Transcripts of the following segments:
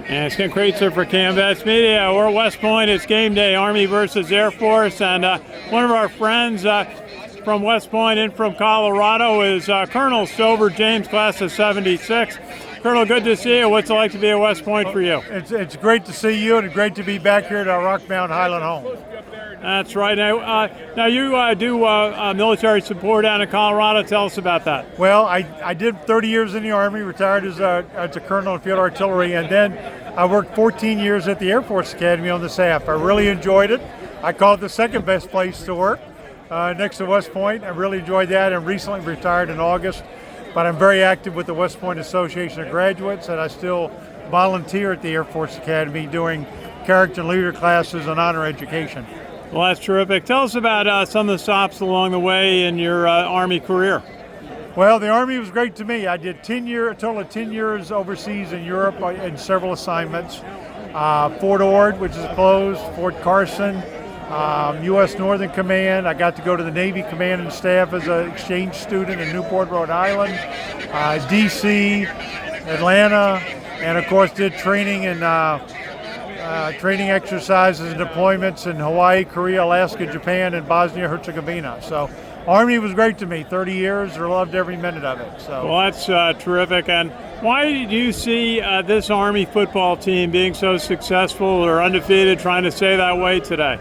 And it's Kraetzer for CaMMVetsMedia. We're at West Point. It's game day, Army versus Air Force. And one of our friends from West Point and from Colorado is Col Stovar, James, class of 76. Colonel, good to see you. What's it like to be at West Point for you? It's great to see you, and great to be back here at our Rock Mountain Highland home. That's right. Now you do military support down in Colorado. Tell us about that. Well, I did 30 years in the Army, retired as a colonel in field artillery, and then I worked 14 years at the Air Force Academy on the staff. I really enjoyed it. I call it the second best place to work next to West Point. I really enjoyed that, and recently retired in August. But I'm very active with the West Point Association of Graduates, and I still volunteer at the Air Force Academy doing character and leader classes and honor education. Well, that's terrific. Tell us about some of the stops along the way in your Army career. Well, the Army was great to me. I did a total of 10 years overseas in Europe in several assignments. Fort Ord, which is closed, Fort Carson, U.S. Northern Command. I got to go to the Navy Command and Staff as an exchange student in Newport, Rhode Island, D.C., Atlanta, and of course did training and training exercises and deployments in Hawaii, Korea, Alaska, Japan, and Bosnia-Herzegovina. So Army was great to me, 30 years. I loved every minute of it. So. Well, that's terrific. And why do you see this Army football team being so successful or undefeated, trying to stay that way today?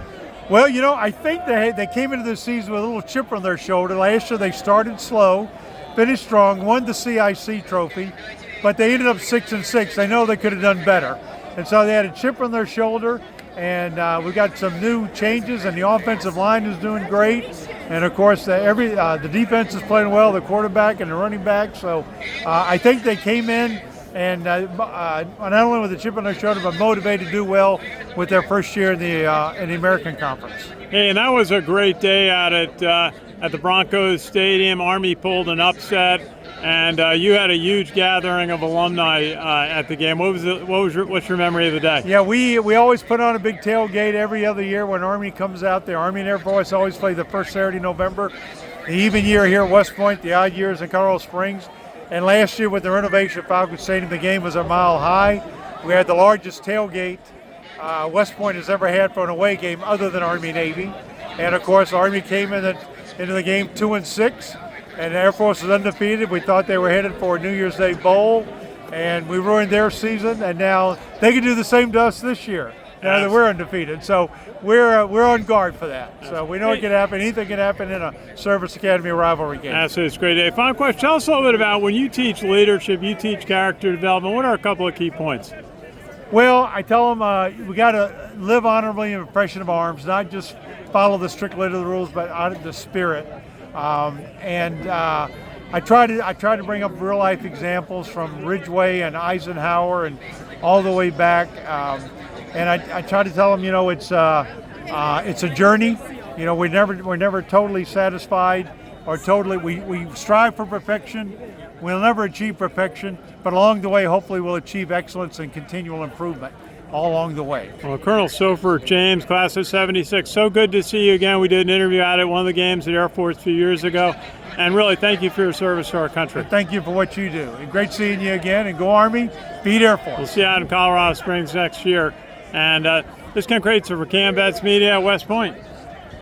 Well, you know, I think they came into this season with a little chip on their shoulder. Last year they started slow, finished strong, won the CIC trophy, but they ended up 6-6. They know they could have done better. And so they had a chip on their shoulder, and we got some new changes, and the offensive line is doing great. And of course, the defense is playing well, the quarterback and the running back. So I think they came in and not only with a chip on their shoulder, but motivated to do well with their first year in the American Conference. Hey, and that was a great day out at the Broncos Stadium. Army pulled an upset. And you had a huge gathering of alumni at the game. What's your memory of the day? Yeah, we always put on a big tailgate every other year when Army comes out there. Army and Air Force always play the first Saturday in November. The even year here at West Point, the odd years in Colorado Springs. And last year with the renovation of Falcon Stadium, the game was a mile high. We had the largest tailgate West Point has ever had for an away game other than Army-Navy. And of course, Army came into the game 2-6. And the Air Force was undefeated. We thought they were headed for a New Year's Day bowl, and we ruined their season. And now they can do the same to us this year. Now that we're undefeated, so we're on guard for that. So we know it can happen. Anything can happen in a Service Academy rivalry game. Absolutely, it's a great day. Final question: tell us a little bit about when you teach leadership, you teach character development. What are a couple of key points? Well, I tell them we got to live honorably in impression of arms, not just follow the strict letter of the rules, but out of the spirit. I try to bring up real life examples from Ridgeway and Eisenhower and all the way back, and I try to tell them, you know, it's a journey. You know, we're never totally satisfied or totally. We strive for perfection. We'll never achieve perfection, but along the way, hopefully, we'll achieve excellence and continual improvement all along the way. Well, Col Stovar, James, class of 76, so good to see you again. We did an interview out at one of the games at Air Force a few years ago, and really thank you for your service to our country. And thank you for what you do. And great seeing you again, and go Army, beat Air Force. We'll see you out in Colorado Springs next year. And this is Kraetzer for CaMMVetsMedia, West Point.